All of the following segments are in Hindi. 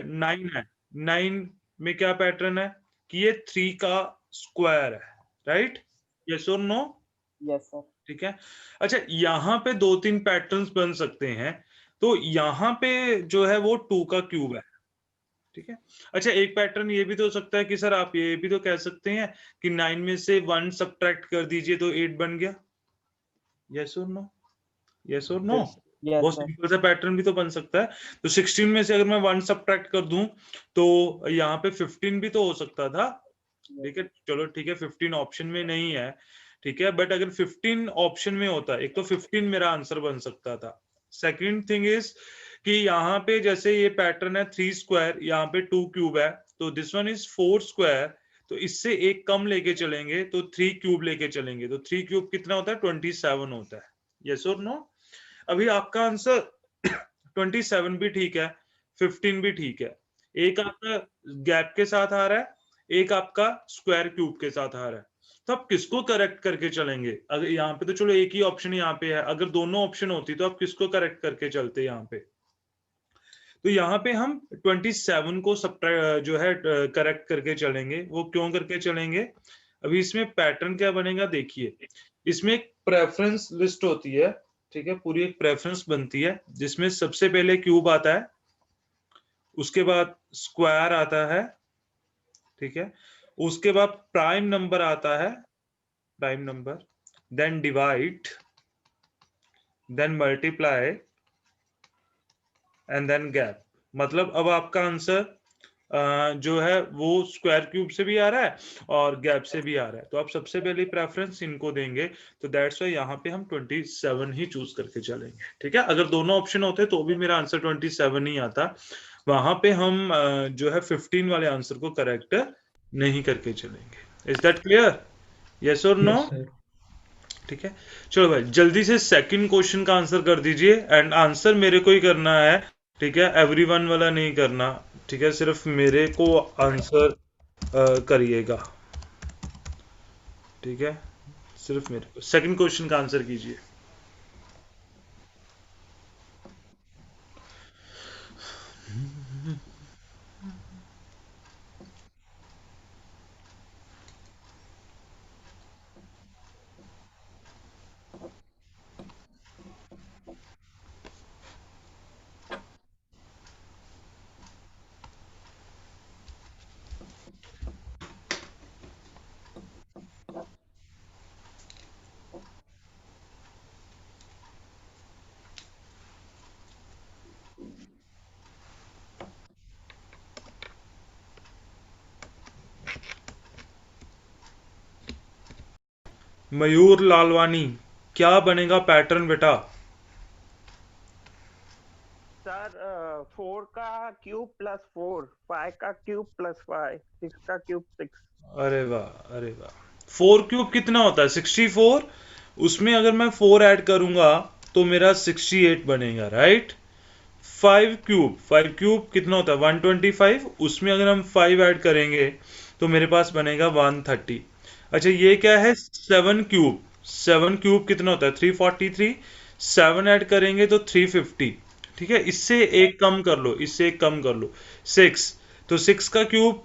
9 है, 9 में क्या पैटर्न है कि ये 3 का स्क्वायर है, राइट? यस और नो? Yes sir. ठीक है। अच्छा, यहाँ पे 2-3 पैटर्न्स बन सकते हैं, तो यहाँ पे जो है वो 2 का क्यूब है, ठीक है। अच्छा, एक पैटर्न ये भी तो हो सकता है कि सर आप ये भी तो कह सकते हैं कि 9 में से 1 सब्ट्रैक्ट कर दीजिए तो 8 बन गया। यस और नो? यस और नो? यस बहुत सर। सिंपल सा पैटर्न भी तो बन सकता है। तो 16 में से अगर मैं 1 सब्ट्रैक्ट कर दूं तो यहाँ पे 15 भी तो हो सकता था, ठीक है। चलो ठीक है, 15 ऑप्शन में नहीं है, ठीक है, बट अगर 15 ऑप्शन में होता, एक तो 15 मेरा आंसर बन सकता था। सेकंड थिंग इज कि यहाँ पे जैसे ये पैटर्न है 3 स्क्वायर, यहाँ पे 2 क्यूब है, तो दिस वन इज 4 स्क्वायर, तो इससे एक कम लेके चलेंगे तो 3 क्यूब लेके चलेंगे, तो 3 क्यूब कितना होता है? 27 होता है। यस और नो? अभी आपका आंसर 27 भी ठीक है, 15 भी ठीक है, एक आपका गैप के साथ आ रहा है, एक आपका स्क्वायर क्यूब के साथ आ रहा है, तो आप किसको करेक्ट करके चलेंगे? अगर यहाँ पे तो चलो एक ही ऑप्शन यहाँ पे है, अगर दोनों ऑप्शन होती तो आप किसको करेक्ट करके चलते यहाँ पे? तो यहाँ पे हम 27 को जो है करेक्ट करके चलेंगे। वो क्यों करके चलेंगे? अभी इसमें पैटर्न क्या बनेगा देखिए, इसमें एक प्रेफरेंस लिस्ट होती है, ठीक है, पूरी एक प्रेफरेंस बनती है जिसमें सबसे पहले क्यूब आता है, उसके बाद स्क्वायर आता है, ठीक है, उसके बाद प्राइम नंबर आता है, prime number, then divide, then multiply and then gap. मतलब अब आपका आंसर जो है वो स्क्वायर क्यूब से भी आ रहा है और गैप से भी आ रहा है, तो आप सबसे पहले प्रेफरेंस इनको देंगे, तो दैट्स वाई यहाँ पे हम 27 ही चूज करके चलेंगे, ठीक है। अगर दोनों ऑप्शन होते तो भी मेरा आंसर 27 ही आता, वहां पे हम जो है 15 वाले आंसर को करेक्ट नहीं करके चलेंगे। Is that clear? यस और नो? Yes sir. ठीक है, चलो भाई जल्दी से सेकंड क्वेश्चन का आंसर कर दीजिए, एंड आंसर मेरे को ही करना है, ठीक है, एवरीवन वाला नहीं करना, ठीक है, सिर्फ मेरे को आंसर करिएगा, ठीक है, सिर्फ मेरे को सेकंड क्वेश्चन का आंसर कीजिए। मयूर लालवानी, क्या बनेगा पैटर्न बेटा? सर 4 का क्यूब प्लस 4, 5 का क्यूब प्लस 5, 6 का क्यूब 6। अरे वाह, अरे वाह। 4 क्यूब कितना होता है? 64, उसमें अगर मैं 4 ऐड करूंगा तो मेरा 68 बनेगा, राइट। 5 क्यूब कितना होता है? 125, उसमें अगर हम 5 ऐड करेंगे तो मेरे पास बनेगा 130। अच्छा, ये क्या है? 7 क्यूब, 7 क्यूब कितना होता है? 343, 7 ऐड करेंगे तो 350, ठीक है, इससे एक कम कर लो, इससे एक कम कर लो, 6, तो 6 का क्यूब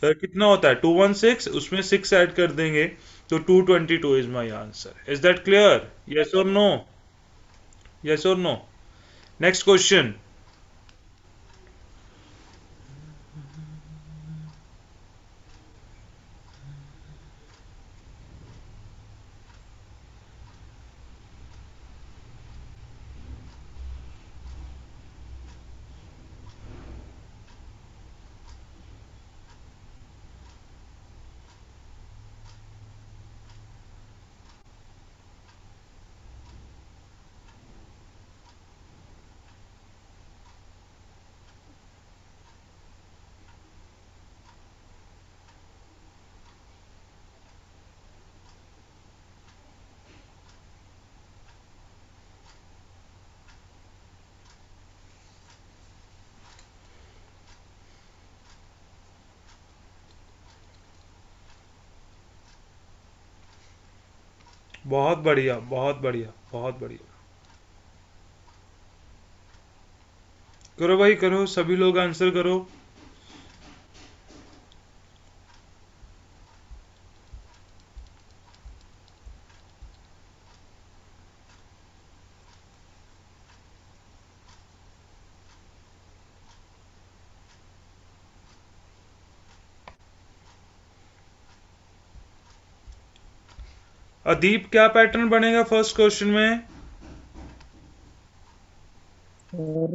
कितना होता है? 216, उसमें 6 ऐड कर देंगे तो 222 is my answer. Is that clear? Yes और नो? यस और नो? Next question. बहुत बढ़िया, बहुत बढ़िया, बहुत बढ़िया। करो भाई करो, सभी लोग आंसर करो। अदीप क्या पैटर्न बनेगा फर्स्ट क्वेश्चन में? और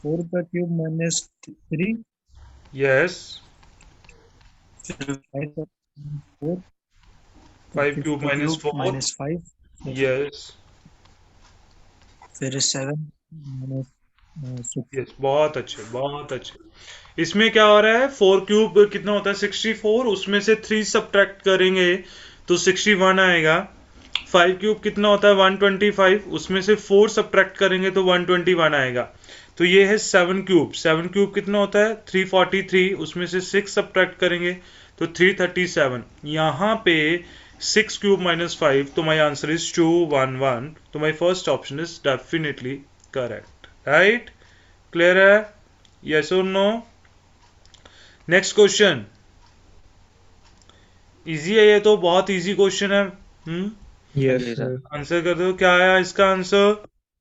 4 का क्यूब माइनस 3, यस, 5 का 4, 5 6 क्यूब का माइनस क्यूब 4, माइनस 5, यस फिर 7 माइनस 6। यस, बहुत अच्छे बहुत अच्छे। इसमें क्या हो रहा है, 4 क्यूब कितना होता है 64, उसमें से 3 सब्ट्रैक्ट करेंगे तो 61 आएगा। 5 क्यूब कितना होता है 125, उसमें से 4 सब्ट्रैक्ट करेंगे तो 121 आएगा। तो ये है 7 क्यूब। 7 क्यूब कितना होता है 343, उसमें से 6 सब्ट्रैक्ट करेंगे तो 337। यहाँ पे 6 क्यूब माइनस 5, तो माई आंसर इज 211। तो my first option is definitely correct, right? Clear है? यस और नो? Next question. इजी है, ये तो बहुत इजी क्वेश्चन है। यस जी सर। सर। आंसर कर दो, क्या आया इसका आंसर?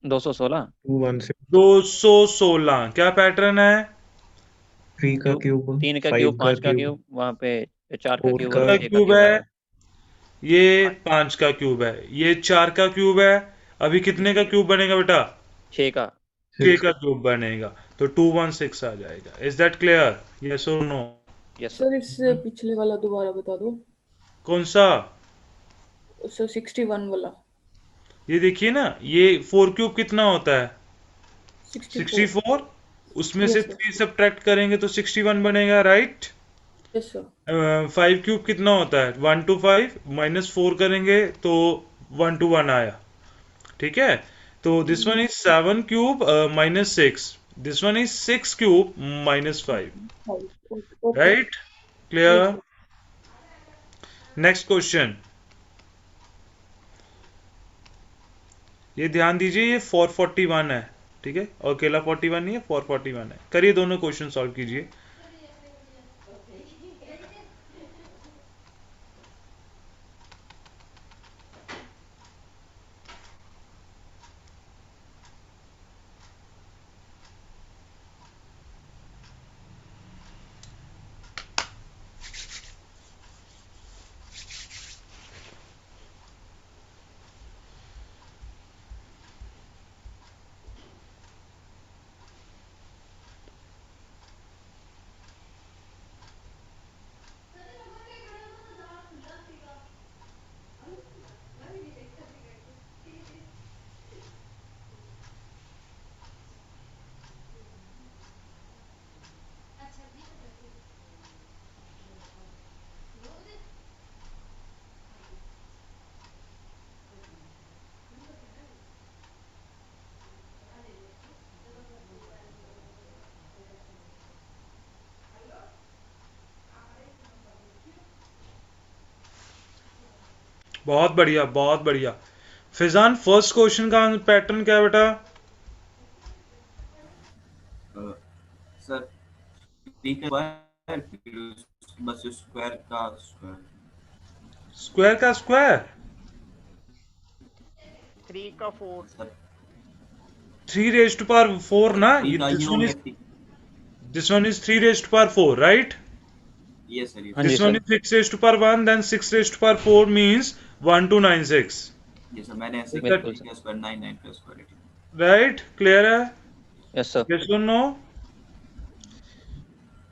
216। 216, 216। क्या पैटर्न है? 3 का क्यूब, 3 का 5 क्यूब, का 5 का क्यूब, क्यूब, वहाँ पे 4 का 4 क्यूब का और का 6 का क्यूब क्यूब है, आया। ये 5 का क्यूब है, ये 4 का क्यूब है। अभी कितने का क्यूब बनेगा बेटा? 6 का। 6 6। का क्यूब बनेगा। तो 216 आ जाएगा। Is that clear? यस और नो? Yes sir sir. इससे पिछले वाला दोबारा बता दो। कौन सा? सर 61 वाला। ये देखिए ना, ये 4 क्यूब कितना होता है 64। 64, उसमें से यस सर। 3 सब्ट्रैक्ट करेंगे तो 61 बनेगा, राइट? Yes sir. 5 क्यूब कितना होता है 1 to 5, -4 करेंगे तो 1 to 1 आया। ठीक है, तो this one is 7 cube -6, this one is 6 cube -5, okay. Right? Yes clear? Sir. Next question, ये ध्यान दीजिए, ये 441 है, ठीक है, और अकेला 41 नहीं है, 441 है। करिए, दोनों क्वेश्चन सॉल्व कीजिए। बहुत बढ़िया बहुत बढ़िया। फिजान, फर्स्ट क्वेश्चन का पैटर्न क्या है बेटा? सर 3 का स्क्वायर फिर बस स्क्वायर का स्क्वायर। स्क्वायर का स्क्वायर? 3 का 4। सर 3 रेज टू पावर 4 ना, 3 ये का ही हो गया। this one is 3 raised to power 4, right? ये सर ये हाँ जी This sir. one is 6 raised to power 1, then 6 raised to power 4 means 1296, ये सर मैंने ऐसे बिल्कुल किया स्क्वायर 9 का स्क्वायर। right? Clear है? Yes sir. Yes or no?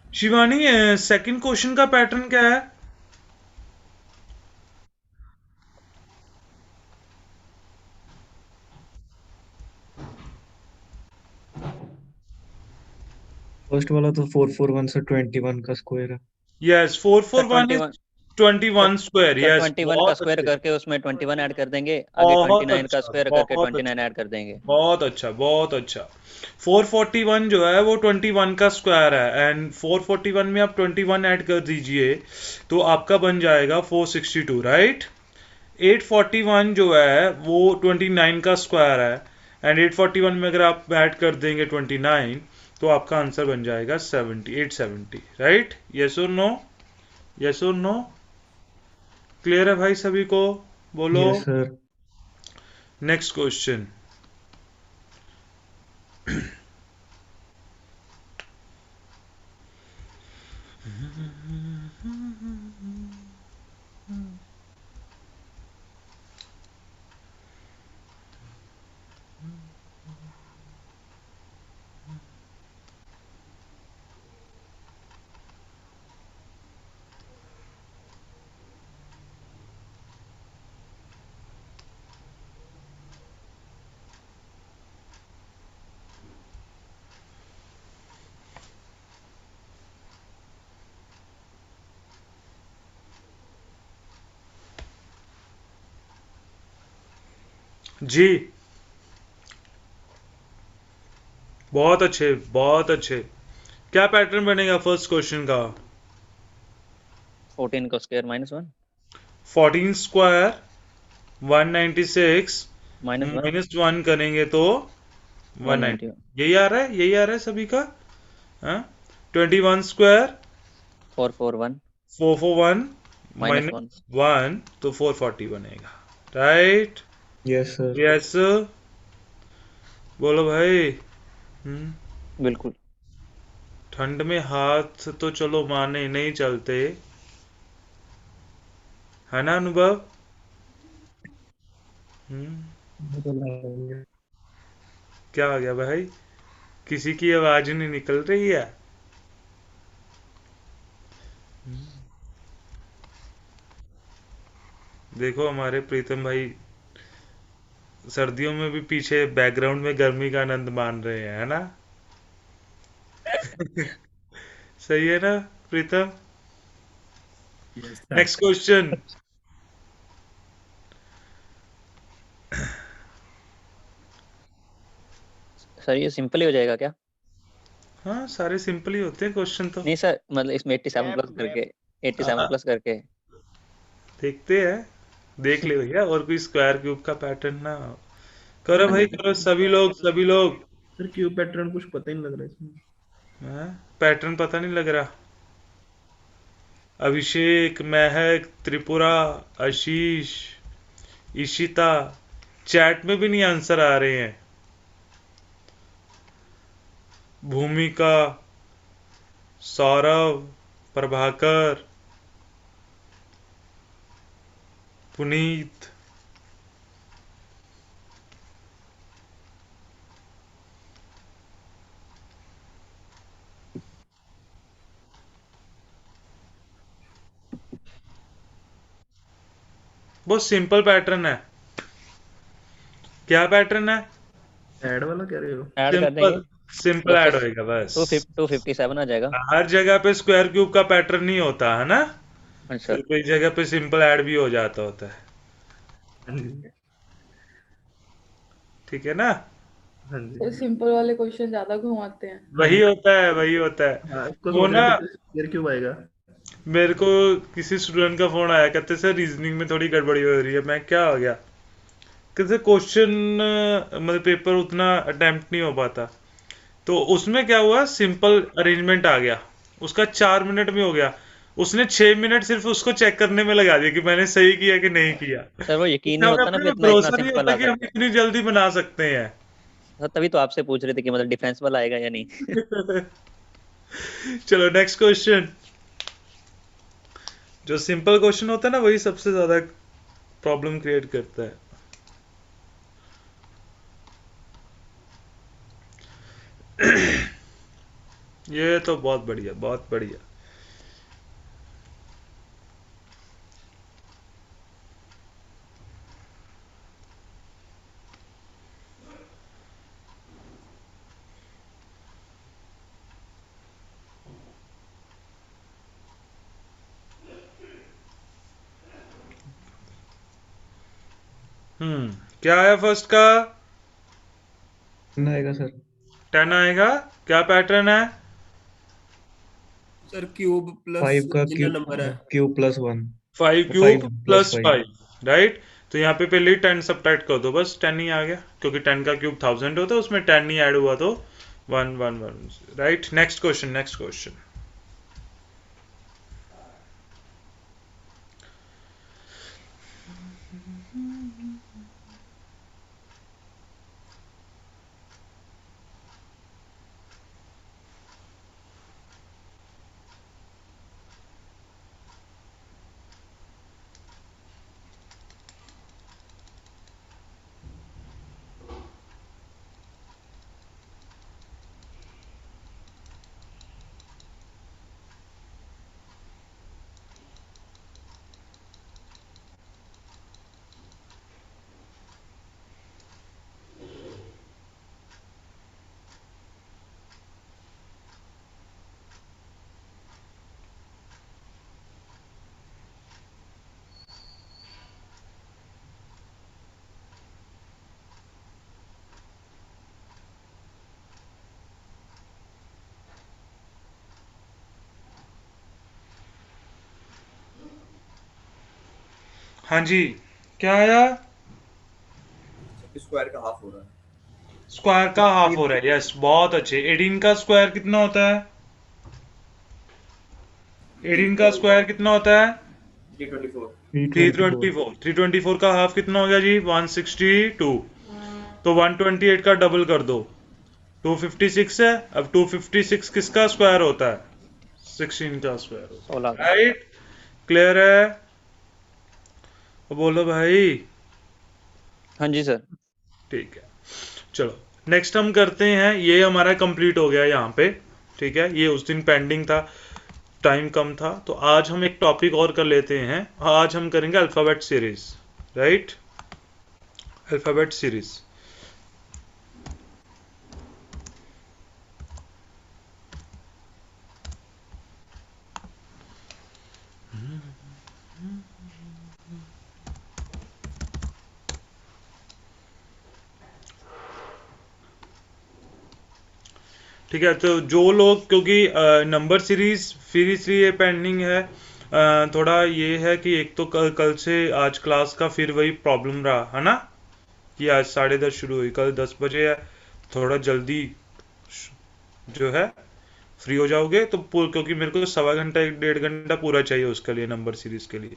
Shivani, second question का पैटर्न क्या है? फर्स्ट वाला तो 441 से 21 का स्क्वायर है। Yes, 441 is 21 square. Sir Yes, 21 का बहुत स्क्वायर अच्छे, करके उसमें 21 ऐड कर देंगे, आगे बहुत 29 का अच्छा, स्क्वायर करके बहुत 29 अच्छा, ऐड कर देंगे। बहुत अच्छा बहुत अच्छा। 441 जो है वो 21 का स्क्वायर है, एंड 441 में आप 21 ऐड कर दीजिए तो आपका बन जाएगा 462, राइट? 841 जो है वो 29 का स्क्वायर है, एंड 841 में अगर आप ऐड कर देंगे 29 तो आपका आंसर बन जाएगा 870, राइट? यस और नो? यस और नो? क्लियर है भाई सभी को? बोलो। Yes sir. Next question. जी, बहुत अच्छे, बहुत अच्छे। क्या पैटर्न बनेगा फर्स्ट क्वेश्चन का? 14 का स्क्वायर -1 14 स्क्वायर 196 -1 -1 करेंगे तो 190। 191 यही आ रहा है, यही आ रहा है सभी का। हाँ, 21 स्क्वायर 441 441 -1 -1 तो 440 बनेगा। राइट? Yes sir. यस, बोलो भाई। हम्म, बिल्कुल। ठंड में हाथ तो चलो माने नहीं चलते, है ना अनुभव? क्या आ गया भाई? किसी की आवाज नहीं निकल रही है। देखो हमारे प्रीतम भाई सर्दियों में भी पीछे बैकग्राउंड में गर्मी का आनंद मान रहे हैं, है ना? सही है ना प्रीतम? Yes, next question. सर ये सिंपल ही हो जाएगा क्या? हाँ, सारे सिंपल ही होते हैं क्वेश्चन तो। नहीं सर, मतलब इसमें 87 गैप प्लस गैप करके 87 हाँ, प्लस करके देखते हैं। देख ले भैया, और कोई स्क्वायर क्यूब का पैटर्न ना हो। करो भाई करो, सभी लोग सभी लोग। सर क्यूब पैटर्न कुछ पता ही नहीं लग रहा है इसमें। हाँ, पैटर्न पता नहीं लग रहा। अभिषेक, महक, त्रिपुरा, आशीष, इशिता, चैट में भी नहीं आंसर आ रहे हैं। भूमिका, सौरव, प्रभाकर, पुनीत। बहुत सिंपल पैटर्न है। क्या पैटर्न है? ऐड वाला कह रहे हो? ऐड कर देंगे सिंपल, सिंपल तो ऐड सर होएगा बस। 257 आ जाएगा। हर जगह पे स्क्वायर क्यूब का पैटर्न नहीं होता है ना, हाँ कोई सर। कोई जगह पे सिंपल ऐड भी हो जाता होता है। हाँ जी। ठीक है ना? हाँ तो जी। सिंपल वाले क्वेश्चन ज्यादा घुमाते हैं। हाँ वही जी। होता है, वही होता है। हाँ, इसको वो सोच रहे ना, थे फिर स्क्वायर क्यूब आएगा। मेरे को किसी स्टूडेंट का फोन आया, कहते सर रीजनिंग में थोड़ी गड़बड़ी हो रही है। मैं क्या हो गया? कहते क्वेश्चन मतलब पेपर उतना अटेम्प्ट नहीं हो पाता। तो उसमें क्या हुआ, सिंपल अरेंजमेंट आ गया, उसका 4 मिनट में हो गया। उसने 6 मिनट सिर्फ उसको चेक करने में लगा दिया कि मैंने सही किया कि नहीं किया। सर वो यकीन उससे नहीं हमें होता ना, अपने फिर पे इतना इतना भरोसा नहीं सिंपल होता आ कि हम सकता है। इतनी जल्दी बना सकते हैं। सर तभी तो आपसे पूछ रहे थे कि मतलब डिफेंस वाला आएगा या नहीं। चलो नेक्स्ट क्वेश्चन। जो सिंपल क्वेश्चन होता है ना, वही सबसे ज्यादा प्रॉब्लम क्रिएट करता है। ये तो बहुत बढ़िया, बहुत बढ़िया। क्या आया फर्स्ट का? आएगा सर। 10 आएगा। क्या पैटर्न है? सर क्यूब प्लस 5 का जिला नंबर है। क्यूब +1। 5 cube 5 plus 5। 5। राइट? तो यहाँ पे पहले ही 10 सब्ट्रैक्ट कर दो, बस 10 ही आ गया, क्योंकि 10 का क्यूब 1000 होता है, उसमें 10 ही ऐड हुआ तो 1 1 1। Right? Next question, next question. हाँ जी, क्या आया? स्क्वायर का हाफ हो रहा है। स्क्वायर का हाफ हो रहा है, यस, बहुत अच्छे। 18 का स्क्वायर कितना होता है? 18 का स्क्वायर कितना होता है? 324। 324। 324 का हाफ कितना हो गया जी? 162। तो 128 का डबल कर दो, 256 है। अब 256 किसका स्क्वायर होता है? 16 का स्क्वायर होता 16 है, का। राइट? क्लियर है? तो बोलो भाई। हाँ जी सर। ठीक है, चलो नेक्स्ट हम करते हैं। ये हमारा कंप्लीट हो गया यहाँ पे, ठीक है। ये उस दिन पेंडिंग था, टाइम कम था, तो आज हम एक टॉपिक और कर लेते हैं। आज हम करेंगे alphabet series, right? Alphabet series. ठीक है, तो जो लोग, क्योंकि नंबर सीरीज फिर इसलिए पेंडिंग है, थोड़ा ये है कि एक तो कल से आज क्लास का फिर वही प्रॉब्लम रहा है ना, कि आज 10:30 शुरू हुई, कल 10 बजे है। थोड़ा जल्दी जो है फ्री हो जाओगे तो क्योंकि मेरे को 1.25 घंटा 1.5 घंटा पूरा चाहिए उसके लिए, नंबर सीरीज के लिए।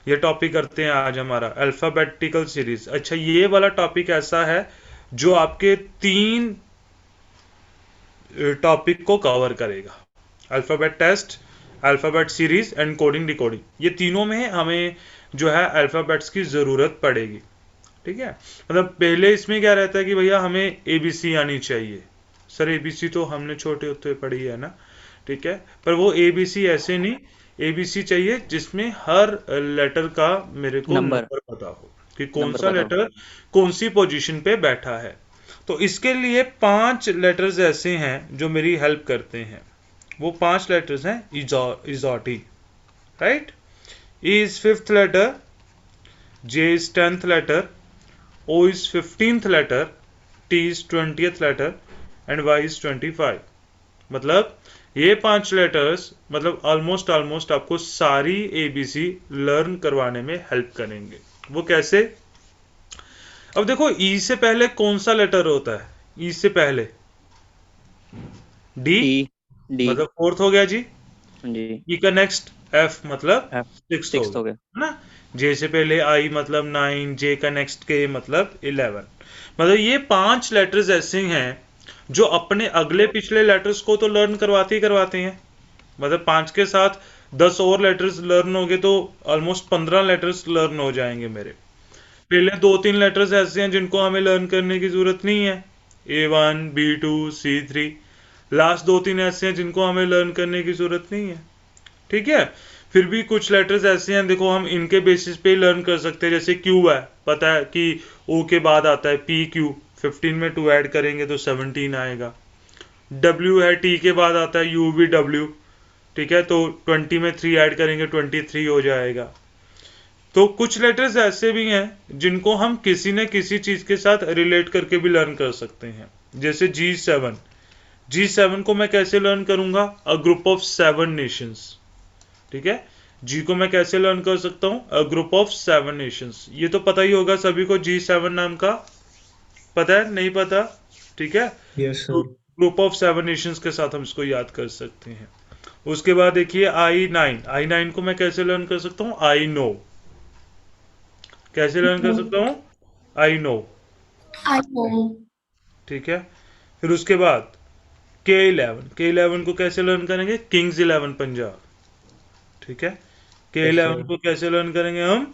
ये टॉपिक करते हैं आज हमारा अल्फाबेटिकल सीरीज। अच्छा, ये वाला टॉपिक ऐसा है जो आपके 3 टॉपिक को कवर करेगा। Alphabet test, alphabet series and coding decoding, ये तीनों में हमें जो है अल्फाबेट्स की जरूरत पड़ेगी। ठीक है, मतलब पहले इसमें क्या रहता है कि भैया हमें एबीसी आनी चाहिए। सर एबीसी तो हमने छोटे होते हुए पढ़ी है ना, ठीक है, पर वो एबीसी ऐसे नहीं, एबीसी चाहिए जिसमें हर लेटर का मेरे को नंबर नंबर पता हो कि कौन नंबर सा पता हो। लेटर कौन सी पोजीशन पे बैठा है। तो इसके लिए 5 लेटर्स ऐसे हैं जो मेरी हेल्प करते हैं। वो 5 लेटर्स हैं इजॉटी, right? E is 5th letter, J is 10th letter, O is 15th letter, T is 20th letter and Y is 25। मतलब ये 5 लेटर्स मतलब ऑलमोस्ट आपको सारी ABC लर्न करवाने में हेल्प करेंगे। वो कैसे? अब देखो, E से पहले कौन सा लेटर होता है? E से पहले D, डी मतलब 4th हो गया जी। जी। E का नेक्स्ट F मतलब F 6th हो 6 हो गया, गया। है ना? J से पहले I मतलब 9, J का नेक्स्ट K मतलब 11। मतलब ये 5 लेटर्स ऐसे हैं जो अपने अगले पिछले लेटर्स को तो लर्न करवाते ही करवाते हैं। मतलब 5 के साथ 10 और लेटर्स लर्न हो गए तो ऑलमोस्ट 15 लेटर्स लर्न हो जाएंगे मेरे। पहले 2-3 लेटर्स ऐसे हैं जिनको हमें लर्न करने की जरूरत नहीं है, A1, B2, C3। लास्ट 2-3 ऐसे हैं जिनको हमें लर्न करने की जरूरत नहीं है, ठीक है। फिर भी कुछ लेटर्स ऐसे हैं, देखो हम इनके बेसिस पे लर्न कर सकते हैं। जैसे क्यू है, पता है कि ओ के बाद आता है पी क्यू, 15 में 2 ऐड करेंगे तो 17 आएगा। डब्ल्यू है, टी के बाद आता है यू वी डब्ल्यू, ठीक है, तो 20 में 3 ऐड करेंगे 23 हो जाएगा। तो कुछ लेटर्स ऐसे भी हैं जिनको हम किसी न किसी चीज के साथ रिलेट करके भी लर्न कर सकते हैं। जैसे G7, G7 को मैं कैसे लर्न करूंगा? अ ग्रुप ऑफ 7 नेशंस, ठीक है। जी को मैं कैसे लर्न कर सकता हूं? A group of 7 Nations. ये तो पता ही होगा सभी को, G7 नाम का पता है? नहीं पता? ठीक है, यस तो सर। ग्रुप ऑफ 7 नेशंस के साथ हम इसको याद कर सकते हैं। उसके बाद देखिए I9 को मैं कैसे लर्न कर सकता हूं? I know. कैसे लर्न कर सकता हूं? I know, I know. ठीक है। फिर उसके बाद K11 को कैसे लर्न करेंगे? किंग्स 11 पंजाब, ठीक है। K11 sir. को कैसे लर्न करेंगे हम?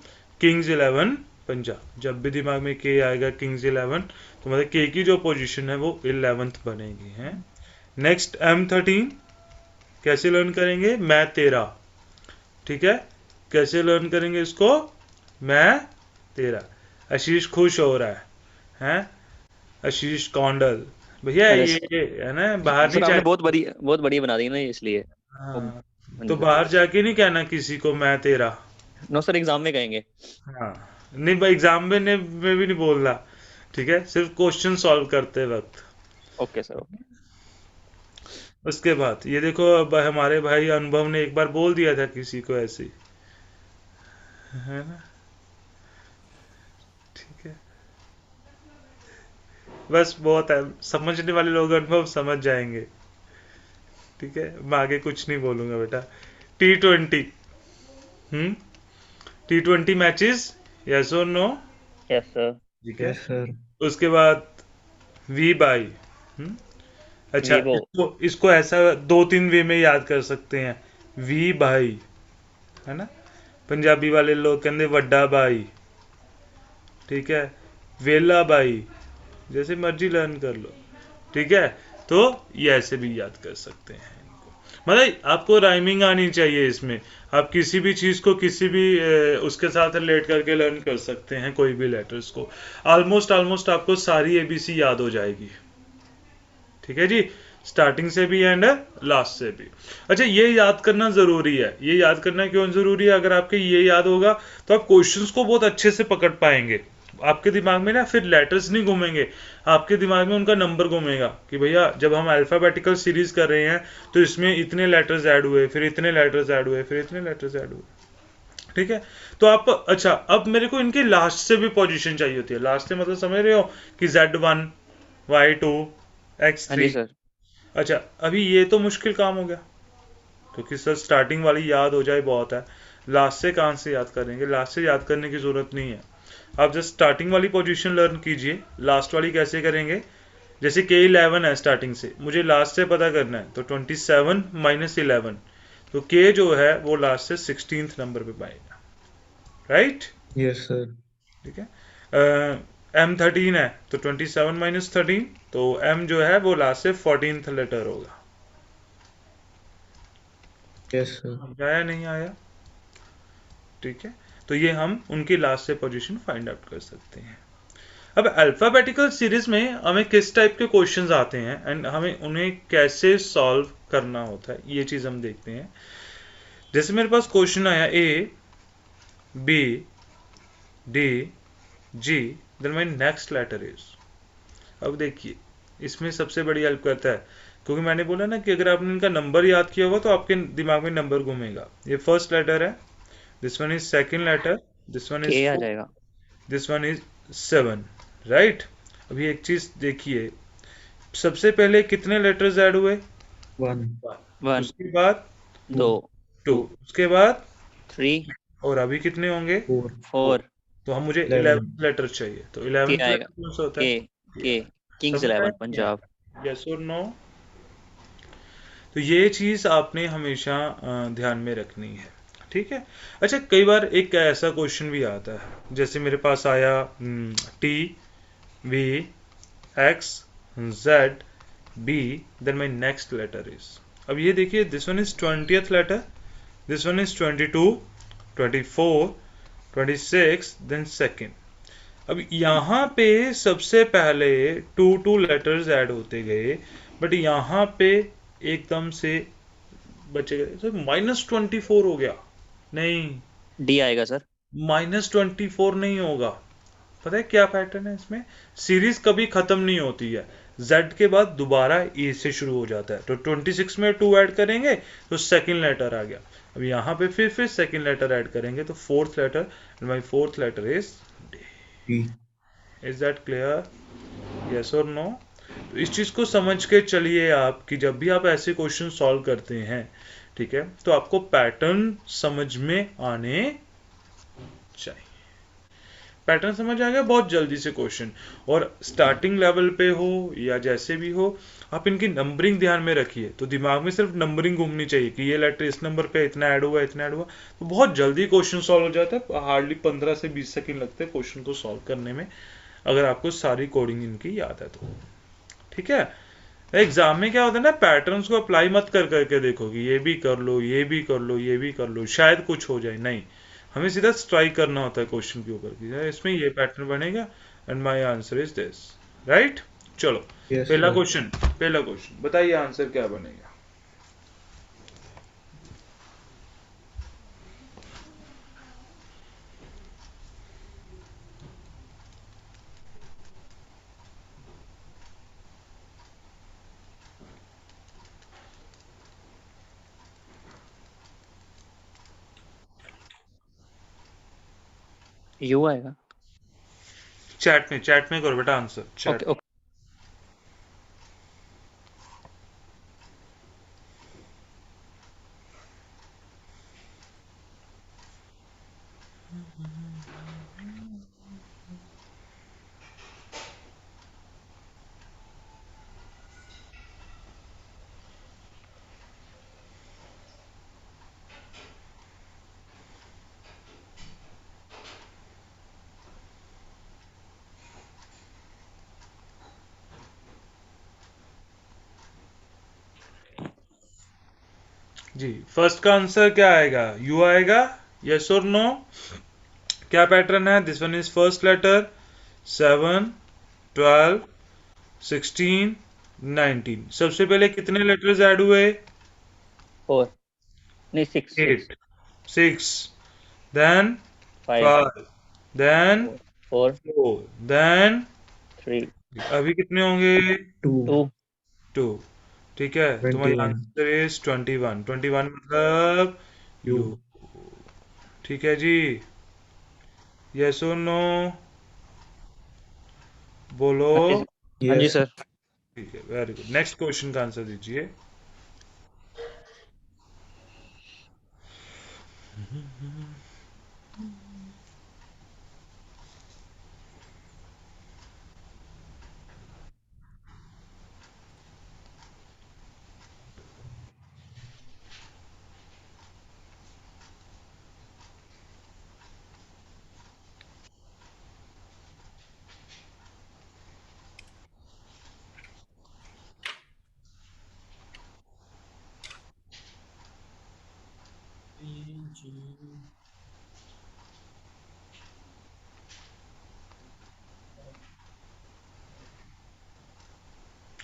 किंग्स 11 पंजाब। जब भी दिमाग में K आएगा किंग्स 11, तो मतलब K की जो पोजीशन है वो 11th बनेगी, है। नेक्स्ट M13 कैसे लर्न करेंगे? मैं तेरा, ठीक है। कैसे लर्न करेंगे इसको? मैं तेरा। आशीष खुश हो रहा है, आशीष कौंडल भैया, अरे ये है ना, बाहर नहीं सर आपने जाए। बहुत बढ़िया बना दी ना ये, इसलिए। हाँ, हाँ तो जी बाहर जाके नहीं कहना किसी को मैं तेरा। नो सर, एग्जाम में कहेंगे। हाँ, नहीं भाई, एग्जाम में भी नहीं बोलना, ठीक है, सिर्फ क्वेश्चन सॉल्व करते वक्त। Okay sir, okay. उसके बाद ये देखो, अब हमारे भाई अनुभव ने एक बार बोल दिया था किसी को ऐसे ही, है ना, बस बहुत है, समझने वाले लोग अनुभव समझ जाएंगे। ठीक है, मैं आगे कुछ नहीं बोलूंगा बेटा। T20, T20 मैचेस, यस और नो? Yes sir. ठीक है, यस सर। उसके बाद वी बाई। अच्छा, वीवो। इसको ऐसा 2-3 वे में याद कर सकते हैं। वी भाई, है ना, पंजाबी वाले लोग कहते वड्डा भाई। ठीक है, वेला भाई, जैसे मर्जी लर्न कर लो। ठीक है, तो ये ऐसे भी याद कर सकते हैं इनको। मतलब आपको राइमिंग आनी चाहिए इसमें। आप किसी भी चीज को किसी भी उसके साथ रिलेट करके लर्न कर सकते हैं, कोई भी लेटर्स को। ऑलमोस्ट आपको सारी एबीसी याद हो जाएगी। ठीक है जी, स्टार्टिंग से भी एंड लास्ट से भी। अच्छा, ये याद करना जरूरी है। ये याद करना क्यों जरूरी है? अगर आपके ये याद होगा तो आप क्वेश्चंस को बहुत अच्छे से पकड़ पाएंगे। आपके दिमाग में ना फिर लेटर्स नहीं घूमेंगे, आपके दिमाग में उनका नंबर घूमेगा कि भैया जब हम अल्फाबेटिकल सीरीज कर रहे हैं तो इसमें इतने लेटर्स ऐड हुए, फिर इतने लेटर्स ऐड हुए, फिर इतने लेटर्स ऐड हुए। ठीक है, तो आप, अच्छा अब मेरे को इनके लास्ट से भी पोजीशन चाहिए होती है। लास्ट से मतलब समझ रहे हो कि Z1, Y2, हाँ जी X3। सर। अच्छा, अभी ये तो मुश्किल काम हो गया, क्योंकि सर स्टार्टिंग वाली याद हो जाए बहुत है। लास्ट से कहाँ से याद करेंगे? लास्ट से याद करने की जरूरत नहीं है। आप जस्ट स्टार्टिंग वाली पोजीशन लर्न कीजिए। लास्ट वाली कैसे करेंगे? जैसे K11 है स्टार्टिंग से, मुझे लास्ट से पता करना है, तो 27 माइनस 11, तो K जो है वो लास्ट से 16th नंबर पे पाएगा। राइट? Yes sir. ठीक है, M13 है तो 27 माइनस 13, तो M जो है वो लास्ट से 14th लेटर होगा। Yes sir. समझ आया नहीं आया? ठीक है, तो ये हम उनकी लास्ट से पोजीशन फाइंड आउट कर सकते हैं। अब अल्फाबेटिकल सीरीज में हमें किस टाइप के क्वेश्चंस आते हैं एंड हमें उन्हें कैसे सॉल्व करना होता है, ये चीज हम देखते हैं। जैसे मेरे पास क्वेश्चन आया A, B, D, G, then my next letter is. अब देखिए, इसमें सबसे बड़ी हेल्प करता है, क्योंकि मैंने बोला ना कि अगर आपने इनका नंबर याद किया होगा तो आपके दिमाग में नंबर घूमेगा। ये फर्स्ट लेटर है, this one is second letter, this one के इज आ 4, जाएगा। This one is 7। राइट? अभी एक चीज देखिए, सबसे पहले कितने लेटर्स ऐड हुए? 1, 1, उसके बाद 2, 2, उसके बाद, 3, और अभी कितने होंगे? 4, 4। तो हम मुझे 11। 11th लेटर चाहिए, तो के 11th आएगा। लेटर कौन सा होता के है? के किंग्स समझ 11 आया? पंजाब। यस और नो? तो ये चीज आपने हमेशा ध्यान में रखनी है। ठीक है, अच्छा कई बार एक ऐसा क्वेश्चन भी आता है, जैसे मेरे पास आया T, V, X, Z, B, then my next letter is. अब ये देखिए, this one is 20th letter, this one is 22, 24, 26, then second. अब यहाँ पे सबसे पहले 2 लेटर्स ऐड होते गए, बट यहाँ पे एकदम से बचे गए, तो -24 हो गया। नहीं, डी आएगा सर। -24 नहीं होगा। पता है क्या पैटर्न है इसमें? सीरीज कभी खत्म नहीं होती है, Z के बाद दोबारा A से शुरू हो जाता है। तो 26 में 2 ऐड करेंगे तो सेकंड लेटर आ गया। अब यहाँ पे फिर सेकंड लेटर ऐड करेंगे तो fourth letter, and my fourth letter is D। Is that clear? Yes और नो? तो इस चीज को समझ के चलिए आप, कि जब भी आप ऐसे क्वेश्चन सॉल्व करते हैं, ठीक है, तो आपको पैटर्न समझ में आने चाहिए। पैटर्न समझ आ गया बहुत जल्दी से क्वेश्चन। और स्टार्टिंग लेवल पे हो या जैसे भी हो, आप इनकी नंबरिंग ध्यान में रखिए, तो दिमाग में सिर्फ नंबरिंग घूमनी चाहिए कि ये लेटर इस नंबर पे इतना ऐड हुआ, इतना ऐड हुआ, तो बहुत जल्दी क्वेश्चन सॉल्व हो जाता है। हार्डली 15 से 20 सेकंड लगते हैं क्वेश्चन को सॉल्व करने में, अगर आपको सारी कोडिंग इनकी याद है तो। ठीक है, एग्जाम में क्या होता है ना, पैटर्न्स को अप्लाई मत कर करके देखो कि ये भी कर लो, ये भी कर लो, ये भी कर लो, शायद कुछ हो जाए। नहीं, हमें सीधा स्ट्राइक करना होता है क्वेश्चन के ऊपर कि इसमें ये पैटर्न बनेगा and my answer is this. Right? चलो, Yes, पहला sir. क्वेश्चन बताइए, आंसर क्या बनेगा? यू आएगा। चैट में करो बेटा आंसर, चैट। Okay okay. जी फर्स्ट का आंसर क्या आएगा, यू आएगा, यस और नो? क्या पैटर्न है? This one is first letter 7 12 16 19। सबसे पहले कितने लेटर्स ऐड हुए? 4 नहीं 6 8 6 then 5 5 then 4 4 then 3 अभी कितने होंगे? 2 2 2। ठीक है, तुम्हारा 21 आंसर इज 21। 21 मतलब यू। यू। ठीक है जी, यस और नो बोलो। हाँ जी यस। सर। ठीक है, वेरी गुड। नेक्स्ट क्वेश्चन का आंसर दीजिए।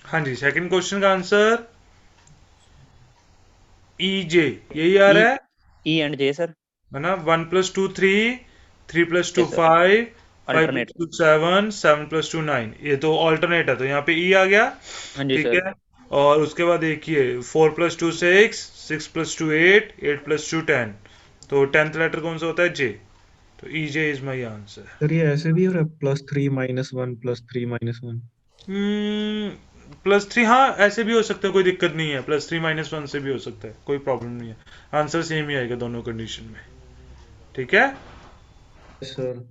हाँ जी, सेकंड क्वेश्चन का आंसर ई जे, यही आ रहा है ई एंड जे सर। ना? 1 + 2 3, 3 + 2 यस सर। 5, 5 अल्टरनेट। + 2 7, 7 + 2 9। ये तो ऑल्टरनेट है, तो यहाँ पे ई आ गया। हाँ जी ठीक सर। है, और उसके बाद देखिए 4 + 2 6, 6 + 2 8, 8 + 2 10। तो 10th लेटर कौन सा होता है? जे। तो ई जे इज माई आंसर। सर ये ऐसे भी हो रहा है, +3 - 1 +3 - 1। +3, हाँ ऐसे भी हो सकता है, कोई दिक्कत नहीं है। +3 - 1 से भी हो सकता है, कोई प्रॉब्लम नहीं है। आंसर सेम ही आएगा दोनों कंडीशन में। ठीक है, यस सर।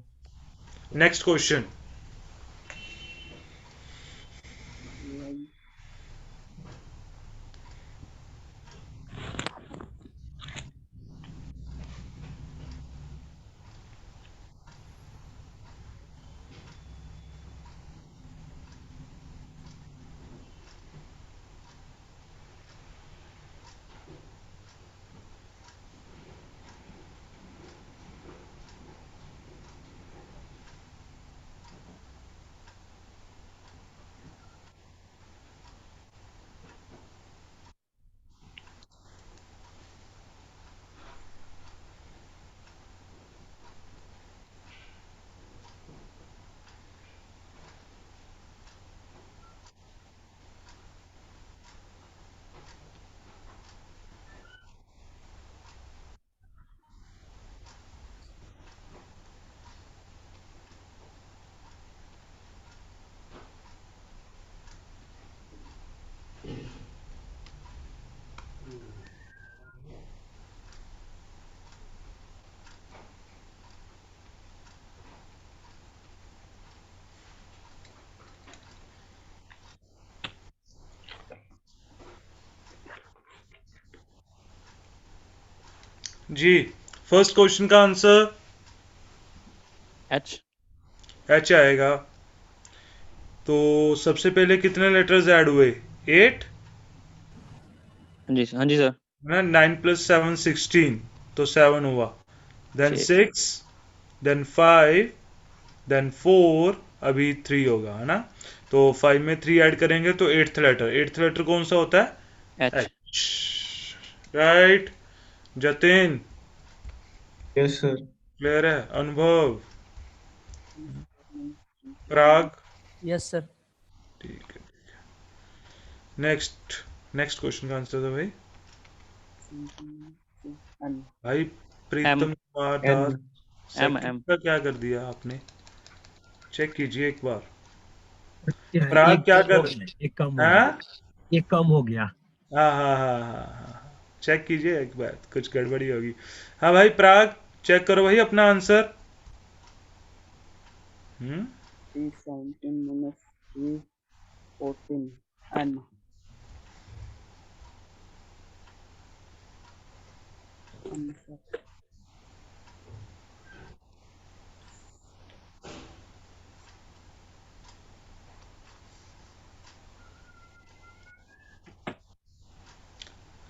Next question. जी फर्स्ट क्वेश्चन का आंसर एच। एच आएगा। तो सबसे पहले कितने लेटर्स ऐड हुए? 8 हाँ जी सर। ना। 9 + 7 16, तो 7 हुआ। देन 6 6, देन 5, देन 4, अभी 3 होगा, है ना? तो 5 में 3 ऐड करेंगे तो 8th लेटर। 8th लेटर कौन सा होता है? H. H. Right. Jatin, yes sir. Clear है? अनुभव, पराग, यस सर। ठीक है। नेक्स्ट, नेक्स्ट क्वेश्चन का आंसर दो भाई। भाई एम। प्रीतम कुमार एन। दास, एम सेकंड एम। का क्या कर दिया आपने? चेक कीजिए एक बार। क्या है, पराग एक क्या कम हो कर? गया, एक कम हो हाँ गया, एक कम हो गया। हाँ हाँ हाँ हाँ हाँ, चेक कीजिए एक बार, कुछ गड़बड़ी होगी। हाँ भाई पराग, चेक करो भाई अपना answer. Hmm 317 - 314 and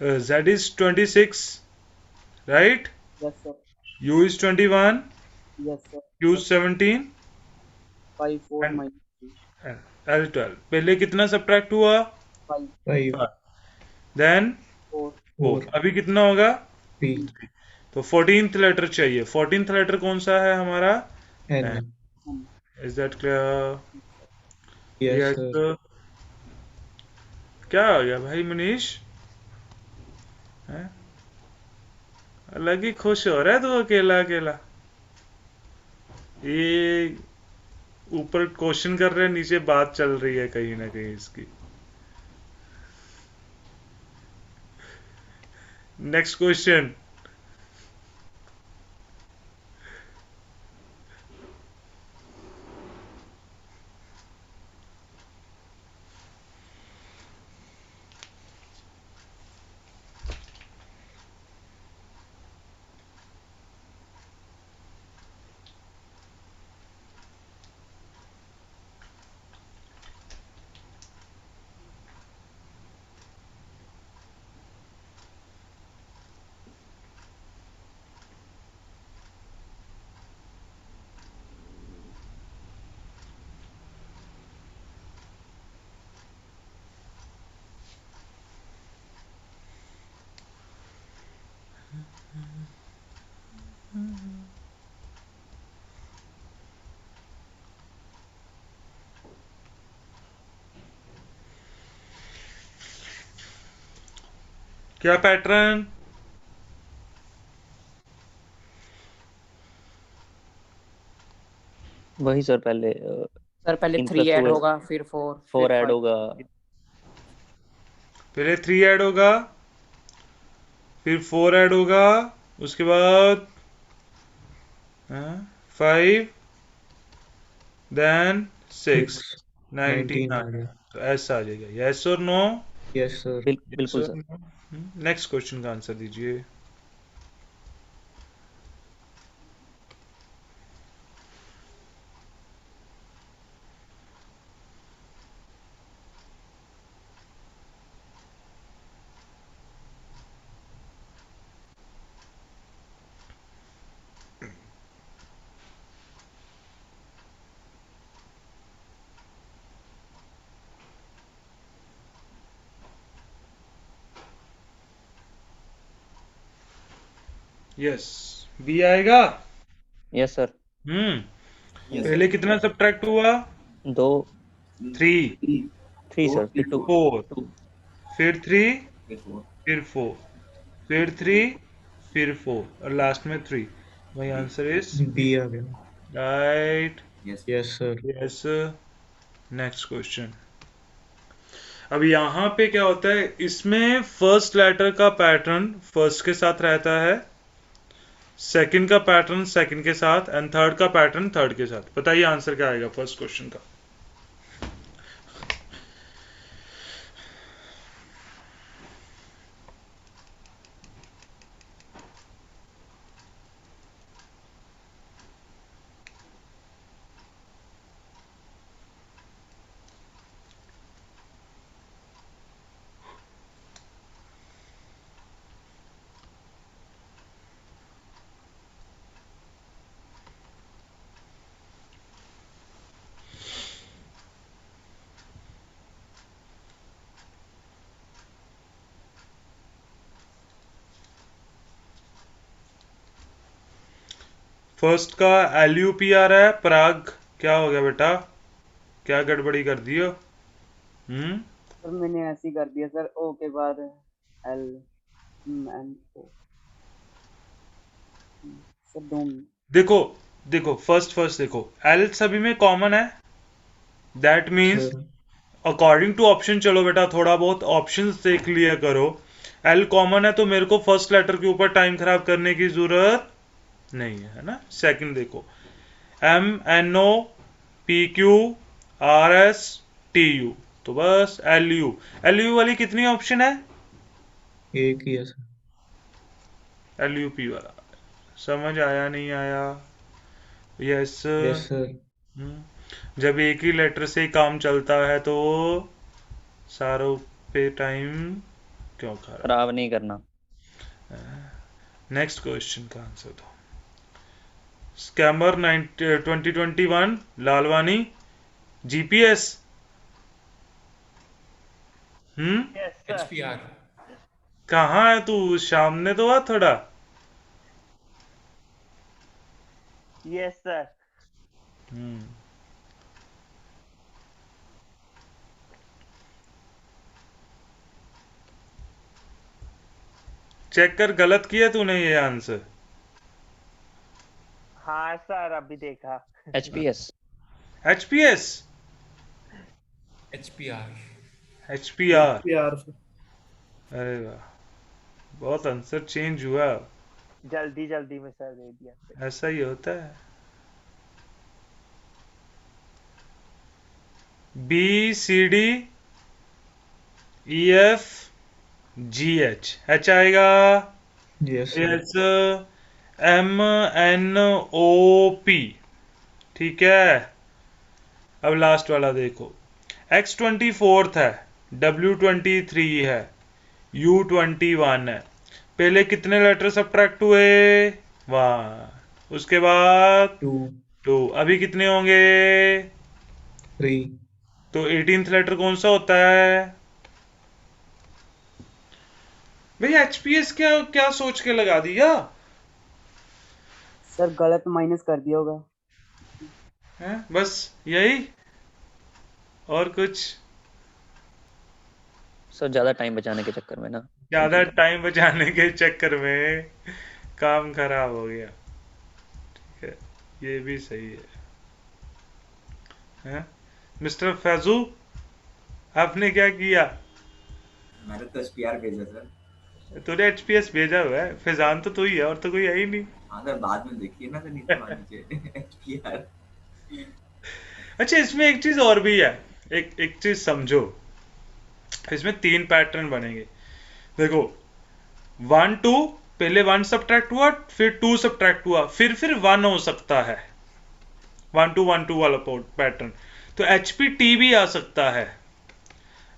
Z is 26, right? Yes, sir. U is 21, Yes, sir. Q is 17 5, 4 and minus 3. L 12. पहले कितना सब्ट्रैक्ट हुआ? 5, 5 देन 4. 4. 4 अभी कितना होगा? 3 तो 14th लेटर चाहिए. 14th लेटर कौन सा है हमारा? N. Is that clear? Yes, yes. sir. क्या आ गया भाई मनीष? हैं? अलग ही खुश हो रहा है तू अकेला अकेला. ये ऊपर क्वेश्चन कर रहे हैं, नीचे बात चल रही है कहीं ना कहीं इसकी. Next question. क्या पैटर्न? वही सर पहले सर पहले 3 3 + ऐड 2 होगा फिर 4 4 ऐड होगा. पहले 3 ऐड होगा, फिर 4 ऐड होगा, उसके बाद 5, देन 6, 19 आ 99. गया. तो ऐसा आ जाएगा. यस और नो? Yes, sir. बिल्कुल सर. नेक्स्ट क्वेश्चन का आंसर दीजिए. यस. बी आएगा. Yes sir. पहले कितना सब्ट्रैक्ट हुआ? 2 3, 3 सर. फिर 2 4, फिर 3, फिर 4. फिर 4, फिर 3, फिर 4 और लास्ट में 3. माय आंसर इज B आ गया. Right. Yes, sir. Yes. Next question. अब यहाँ पे क्या होता है, इसमें फर्स्ट लेटर का पैटर्न फर्स्ट के साथ रहता है, सेकंड का पैटर्न सेकंड के साथ एंड थर्ड का पैटर्न थर्ड के साथ. बताइए आंसर क्या आएगा फर्स्ट क्वेश्चन का. फर्स्ट का LUP आ रहा है. पराग क्या हो गया बेटा? क्या गड़बड़ी कर दी हो? सर मैंने ऐसे ही कर दिया सर. ओ के बाद L N O. सर 2 देखो देखो फर्स्ट देखो, L सभी में कॉमन है. That means Sir. According to option. चलो बेटा थोड़ा बहुत ऑप्शंस देख लिया करो. L कॉमन है तो मेरे को फर्स्ट लेटर के ऊपर टाइम खराब करने की जरूरत नहीं है ना. सेकंड देखो, MNOPQRSTU, तो बस LU वाली कितनी ऑप्शन है? एक ही है sir. LUP वाला. समझ आया नहीं आया? यस. Yes, sir. जब एक ही लेटर से काम चलता है तो सारों पे टाइम क्यों खराब? खराब नहीं करना। नेक्स्ट क्वेश्चन का आंसर दो। Scammer 2021 Lalwani GPS. Yes sir. HPR कहाँ है तू? सामने तो आ थोड़ा। Yes sir. हम्म चेक कर, गलत किया तूने ये आंसर। हाँ सर, अभी देखा। एचपीएस। HPS HPR एचपीआर। यार अरे वाह, बहुत आंसर चेंज हुआ। जल्दी जल्दी में सर दे दिया सर। ऐसा ही होता है। B C D E F G H. H आएगा। Yes, sir. S M N O P. ठीक है, अब लास्ट वाला देखो। X24 है, W23 है, U21 है। पहले कितने लेटर सब्ट्रैक्ट हुए? 1। उसके बाद 2, 2। अभी कितने होंगे? 3. तो 18th लेटर कौन सा होता है? भाई एचपीएस क्या क्या सोच के लगा दिया सर गलत माइनस कर दिया होगा। है? बस यही, और कुछ? सर ज्यादा टाइम बचाने के चक्कर में ना। ज्यादा टाइम बचाने के चक्कर में काम खराब हो गया। ठीक है, ये भी सही है? मिस्टर फैजू, आपने क्या किया? मैंने तो SPR भेजा सर। तूने एचपीएस भेजा हुआ है, फैजान तो तू ही है, और तो कोई है ही नहीं। हाँ सर, बाद में देखिए ना, सर नीचे वहाँ नीचे HPR। अच्छा, इसमें एक चीज और भी है। एक एक चीज समझो, इसमें 3 पैटर्न बनेंगे। देखो, 1 2, पहले 1 सब्ट्रैक्ट हुआ, फिर 2 सब्ट्रैक्ट हुआ, फिर 1 हो सकता है। 1 2 1 2 वाला पैटर्न। तो एचपीटी भी आ सकता है।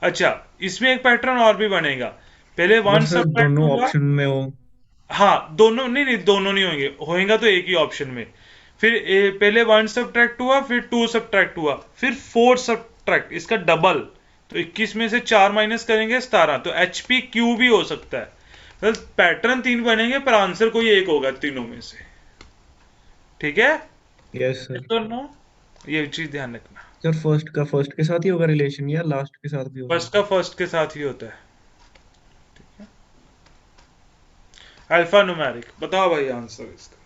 अच्छा, इसमें एक पैटर्न और भी बनेगा। पहले अगर 1 सर सब्ट्रैक्ट दोनों हुआ। ऑप्शन में हो, हाँ, दोनों नहीं नहीं, दोनों नहीं होंगे, होएगा तो एक ही ऑप्शन में। फिर पहले 1 सब्ट्रैक्ट हुआ, फिर 2 सब्ट्रैक्ट हुआ, फिर 4 सब्ट्रैक्ट, इसका डबल। तो 21 में से 4 माइनस करेंगे 17। तो एचपी क्यू भी हो सकता है। बस पैटर्न 3 बनेंगे, पर आंसर कोई एक होगा तीनों में से। ठीक है? Yes sir. तो नो, ये चीज ध्यान रखना। सर फर्स्ट का फर्स्ट के साथ ही होगा रिलेशन, या लास्ट के साथ भी होगा? फर्स्ट का फर्स्ट के साथ ही होता है। Alpha numeric. बताओ भाई आंसर इसका।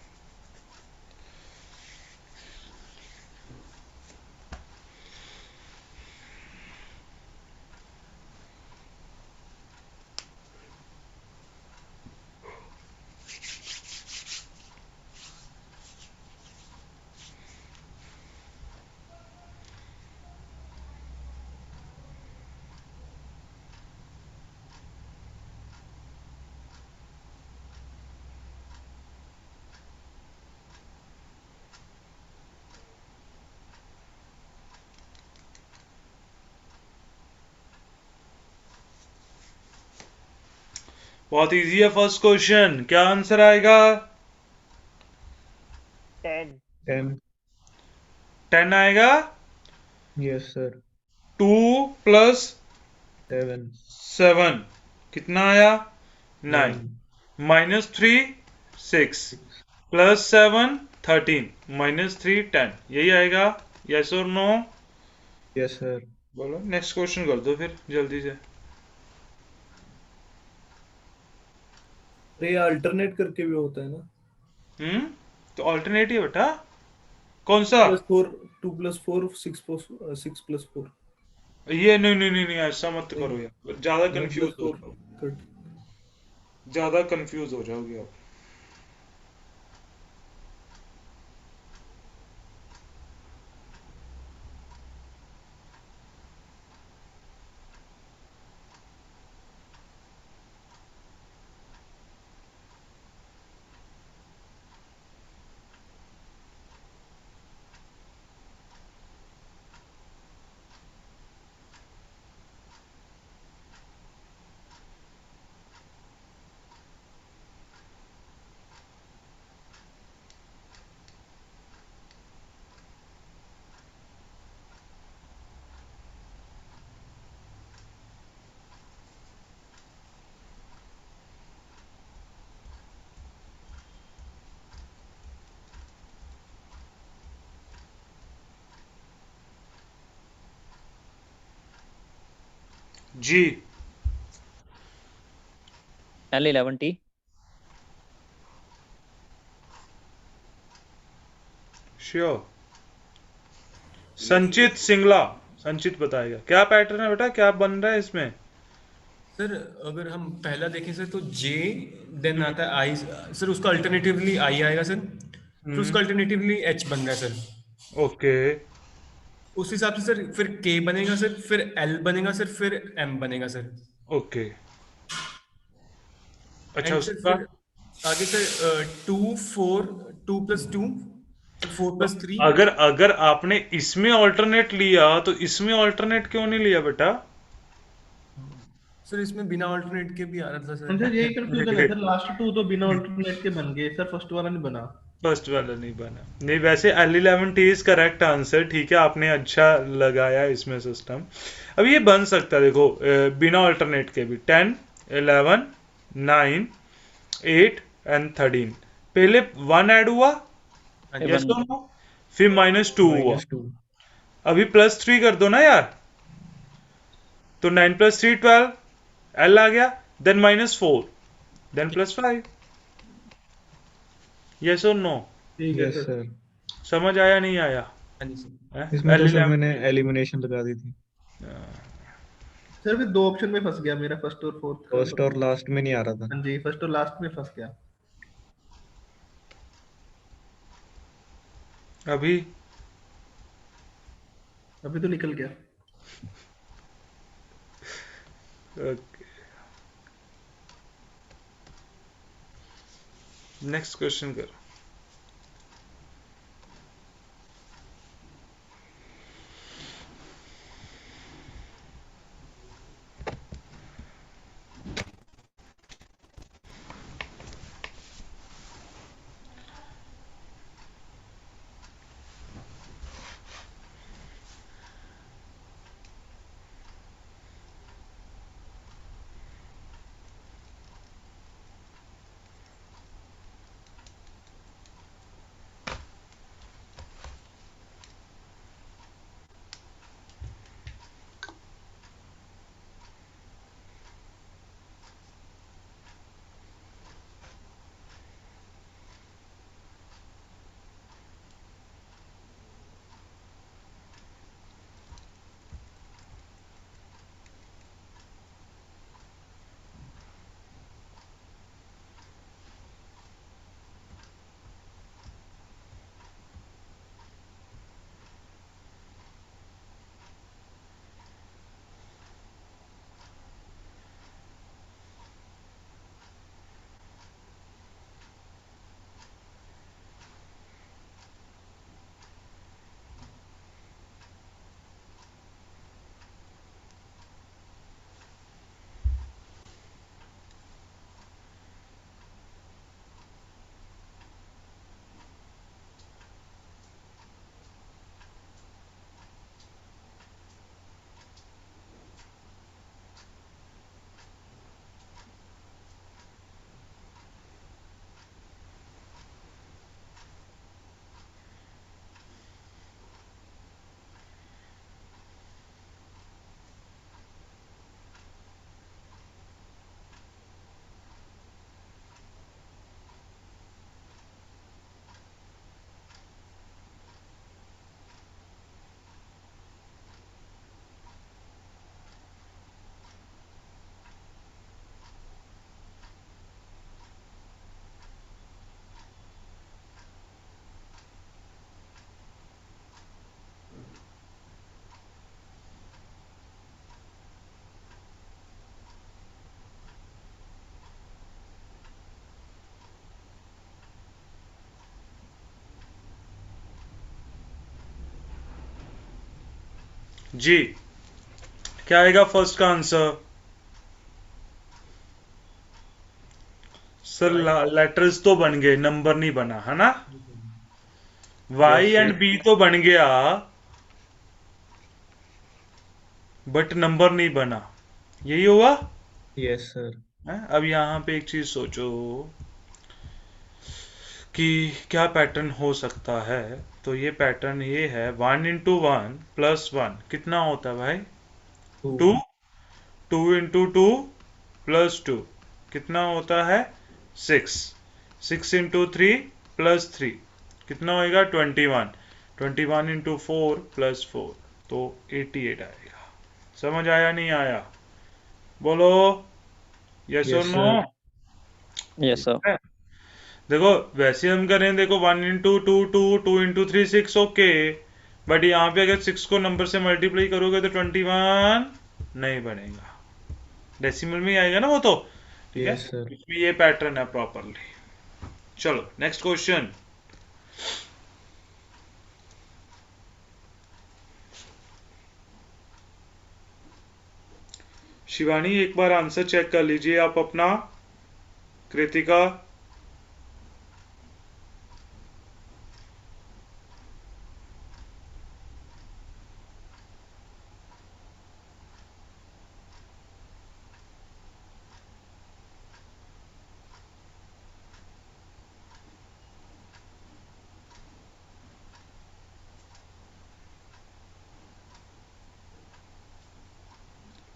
बहुत इजी है फर्स्ट क्वेश्चन। क्या आंसर आएगा? 10। 10. 10 आएगा। Yes sir. 2 प्लस 7. 7 कितना आया? 9। 9. Minus 3 6 plus 7 13 minus 3 10। यही आएगा। यस और नो? Yes sir. बोलो, नेक्स्ट क्वेश्चन कर दो फिर जल्दी से। अरे अल्टरनेट करके भी होता है ना। तो ऑल्टरनेटिव बेटा कौन सा? +4 2 + 4 6 + 4 ये नहीं नहीं नहीं नहीं, ऐसा मत करो यार, ज्यादा 9 कंफ्यूज + हो 4 जाओगे। 30। ज्यादा कंफ्यूज हो जाओगे आप। जी L11T. श्योर। संचित सिंगला, संचित बताएगा क्या पैटर्न है बेटा, क्या बन रहा है इसमें। सर अगर हम पहला देखें सर तो जे देन आता है आई सर, उसका अल्टरनेटिवली आई आएगा सर, फिर उसका अल्टरनेटिवली एच बन रहा है सर। ओके उस हिसाब से सर फिर के बनेगा सर, फिर एल बनेगा सर, फिर एम बनेगा सर। ओके अच्छा एंड सर उसका फिर आगे सर 2 4 2 + 2 4 + 3। अगर अगर आपने इसमें ऑल्टरनेट लिया तो इसमें ऑल्टरनेट क्यों नहीं लिया बेटा। सर इसमें बिना अल्टरनेट के भी आ रहा था सर सर। यही कंफ्यूजन है सर, लास्ट टू तो बिना अल्टरनेट के बन गए सर, फर्स्ट वाला नहीं बना। फर्स्ट वाला नहीं बना। नहीं वैसे L11T इज करेक्ट आंसर, ठीक है आपने अच्छा लगाया इसमें सिस्टम। अब ये बन सकता है देखो बिना ऑल्टरनेट के भी 10 11 9 8 एंड 13। पहले 1 ऐड हुआ yes or no? फिर -2 हुआ, -2 अभी +3 कर दो ना यार, तो 9 + 3 12, L आ गया, then -4 then +5। yes or no? ठीक है यस सर। सर। समझ आया नहीं आया। हाँ जी सर। हैं? इसमें तो सर L11 मैंने एलिमिनेशन लगा दी थी, सर फिर दो ऑप्शन में फंस गया मेरा, फर्स्ट और फोर्थ का। फर्स्ट और लास्ट में नहीं आ रहा था। हाँ जी, फर्स्ट और लास्ट में फंस गया। अभी अभी तो निकल गया। नेक्स्ट क्वेश्चन करो। जी क्या आएगा फर्स्ट का आंसर। सर लेटर्स तो बन गए, नंबर नहीं बना है ना। Y एंड B तो बन गया बट नंबर नहीं बना, यही हुआ। Yes sir. अब यहां पे एक चीज सोचो कि क्या पैटर्न हो सकता है। तो ये पैटर्न ये है 1 × 1 + 1 कितना होता है भाई 2, 2 इंटू 2 प्लस 2 कितना होता है 6। 6 इंटू 3 प्लस 3 कितना होएगा 21। 21 इंटू 4 प्लस 4 तो 88 आएगा। समझ आया नहीं आया? बोलो यस Yes, और नो। sir. Yes sir. देखो वैसे हम करें, देखो 1 इंटू 2 2 2 इंटू 3 6 ओके, बट यहाँ पे अगर 6 को नंबर से मल्टीप्लाई करोगे तो 21 नहीं बनेगा, डेसिमल में ही आएगा ना वो तो। ठीक है, Yes, sir. इसमें ये पैटर्न है प्रॉपरली। चलो नेक्स्ट क्वेश्चन। शिवानी एक बार आंसर चेक कर लीजिए आप अपना। कृतिका,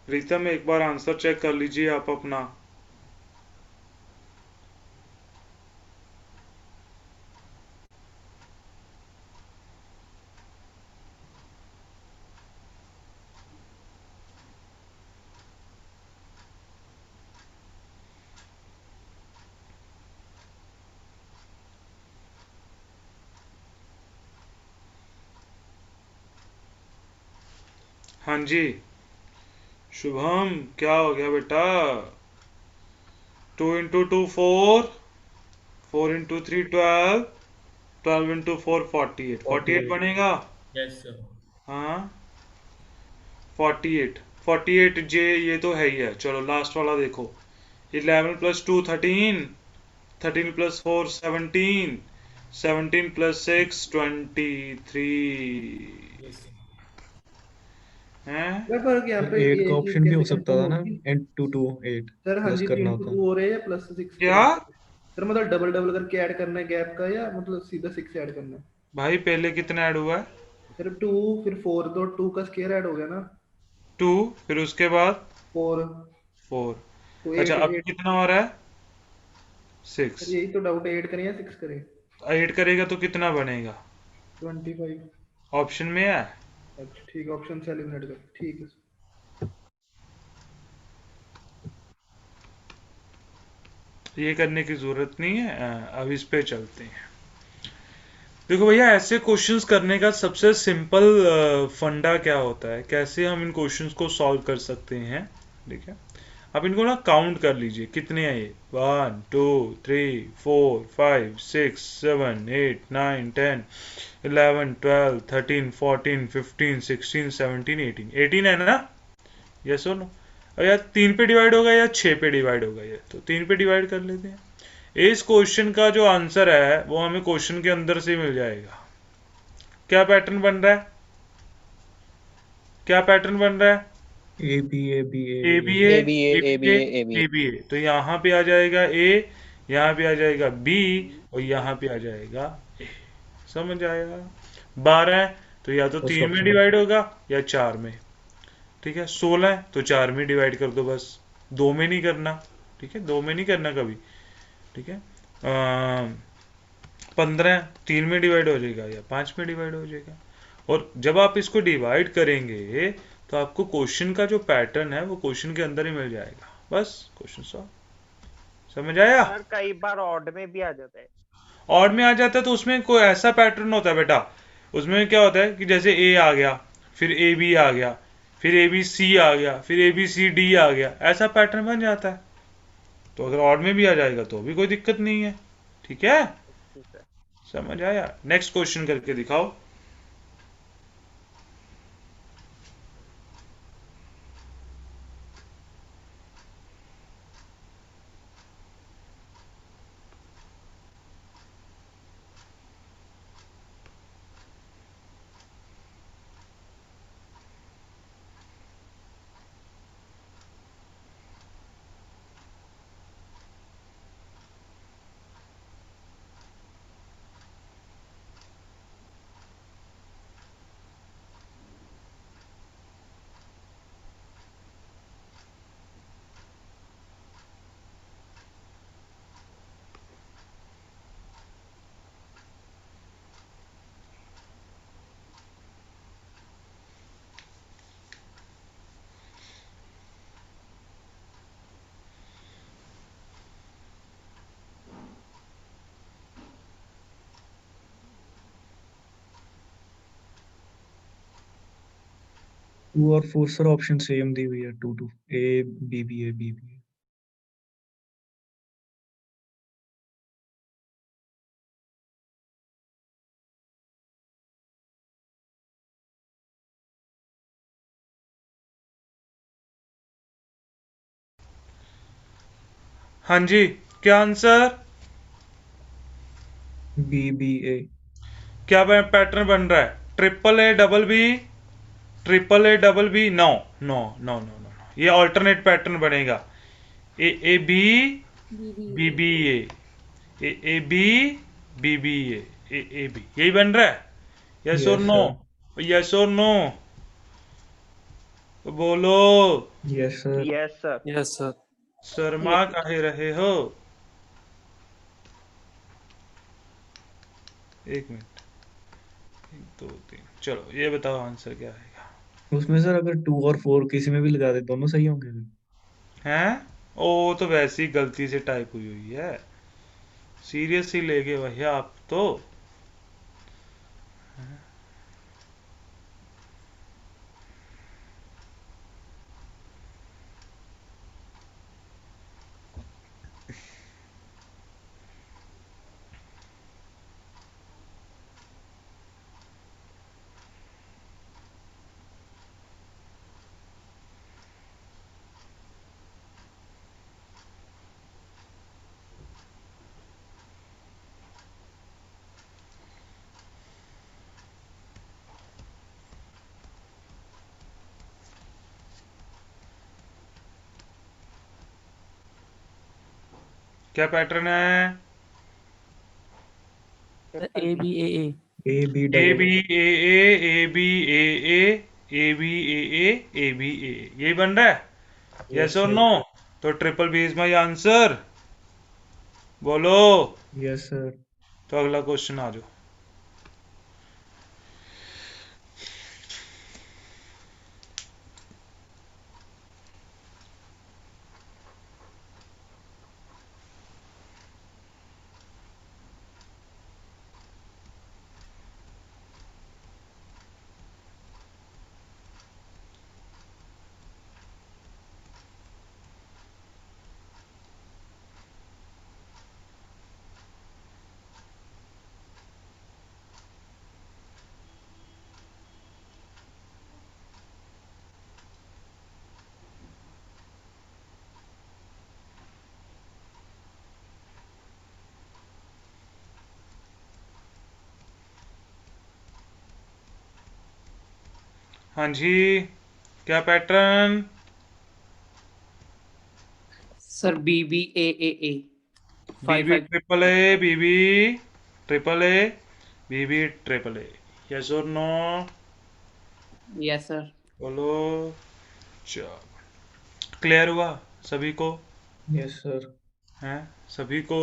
प्रीतम एक बार आंसर चेक कर लीजिए आप अपना। हाँ जी शुभम, क्या हो गया बेटा? 2 इंटू 2 4, 4 इंटू 3 12, 12 इंटू 4 48, 48 बनेगा। Yes sir. हाँ 48, 48 जे ये तो है ही है। चलो लास्ट वाला देखो। 11 प्लस 2 13, 13 प्लस 4 17, 17 प्लस 6 23 हैं। मैं फर्क यहाँ पे 8 ये का चीज ऑप्शन भी हो कैसे सकता कंफर्म था ना, होगी? एंड 2 2 8 सर हाँ प्लस जी, करना 3 होता। 2 हो रहे हैं या प्लस 6 क्या सर मतलब डबल डबल करके ऐड करना है गैप का, या मतलब सीधा 6 ऐड करना है? भाई पहले कितना ऐड हुआ है? सर 2 फिर 4, तो 2 का स्क्वायर ऐड हो गया ना, 2, फिर उसके बाद 4 4। तो अच्छा 8 अब 8। कितना हो रहा है? 6। सर यही तो डाउट है, 8 करें या 6 करें? 8 करेगा तो कितना बनेगा? 25। ऑप्शन में है। अच्छा ठीक है, ऑप्शन से एलिमिनेट कर, ठीक है। ये करने की जरूरत नहीं है। अब इस पे चलते हैं। देखो भैया ऐसे क्वेश्चंस करने का सबसे सिंपल फंडा क्या होता है, कैसे हम इन क्वेश्चंस को सॉल्व कर सकते हैं। ठीक है, आप इनको ना काउंट कर लीजिए कितने हैं ये। 1 2 3 4 5 6 7 8 9 10 11 12 13 14 15 16 17 18 18 है ना? यस और नो? और यार 3 पे डिवाइड होगा या 6 पे डिवाइड होगा? ये तो 3 पे डिवाइड कर लेते हैं। इस क्वेश्चन का जो आंसर है वो हमें क्वेश्चन के अंदर से मिल जाएगा। क्या पैटर्न बन रहा है? क्या पैटर्न बन रहा है? A B A B A B A A B A A A B B A A A B A B A, तो यहाँ पे आ जाएगा ए, यहाँ पे आ जाएगा बी, और यहाँ पे आ जाएगा ए। समझ आया? 12 है तो या तो फर्स्ट 3 में ऑप्शन। डिवाइड होगा या 4 में। ठीक है, 16 है तो 4 में डिवाइड कर दो बस, 2 में नहीं करना। ठीक है, 2 में नहीं करना कभी। ठीक है, 15 3 में डिवाइड हो जाएगा या 5 में डिवाइड हो जाएगा। और जब आप इसको डिवाइड करेंगे तो आपको क्वेश्चन का जो पैटर्न है वो क्वेश्चन के अंदर ही मिल जाएगा। बस क्वेश्चन सॉल्व। समझ आया? सर कई बार ऑड में भी आ जाता है। ऑड में आ जाता है तो उसमें कोई ऐसा पैटर्न होता है बेटा। उसमें क्या होता है कि जैसे ए आ गया, फिर ए बी आ गया, फिर ए बी सी आ गया, फिर ए बी सी डी आ गया, ऐसा पैटर्न बन जाता है। तो अगर ऑड में भी आ जाएगा तो भी कोई दिक्कत नहीं है। ठीक है, ठीक है। समझ आया? नेक्स्ट क्वेश्चन करके दिखाओ। 2 और 4 सर ऑप्शन सेम दी हुई है 2 2 A B B A B B. हाँ जी, क्या आंसर? बी बी ए। क्या पैटर्न बन रहा है? Triple A double B, triple A double B? No no no no no, ये ऑल्टरनेट पैटर्न बनेगा। A A B B B A A B B B A B, यही बन रहा है? यस और Yes, नो? sir. यस और नो बोलो। Yes, sir. Yes sir. Yes sir. Sharma काहे रहे हो? एक मिनट, 1 2 3, चलो ये बताओ आंसर क्या आएगा? उसमें सर अगर 2 और 4 किसी में भी लगा दे दोनों सही होंगे। हैं? ओ तो वैसे ही गलती से टाइप हुई हुई है, सीरियस ही ले गए भैया आप तो। क्या पैटर्न है? A B A A B A double B A B A B A B A, यही बन रहा है? यस और sir. नो? तो triple B is my answer, बोलो। Yes, sir. तो अगला क्वेश्चन आ जाओ। हाँ जी, क्या pattern? Sir B B A A B B triple A, B B triple A, B B triple A, yes और नो? Yes sir. बोलो। चलो, क्लियर हुआ सभी को? Yes, sir. हैं सभी को?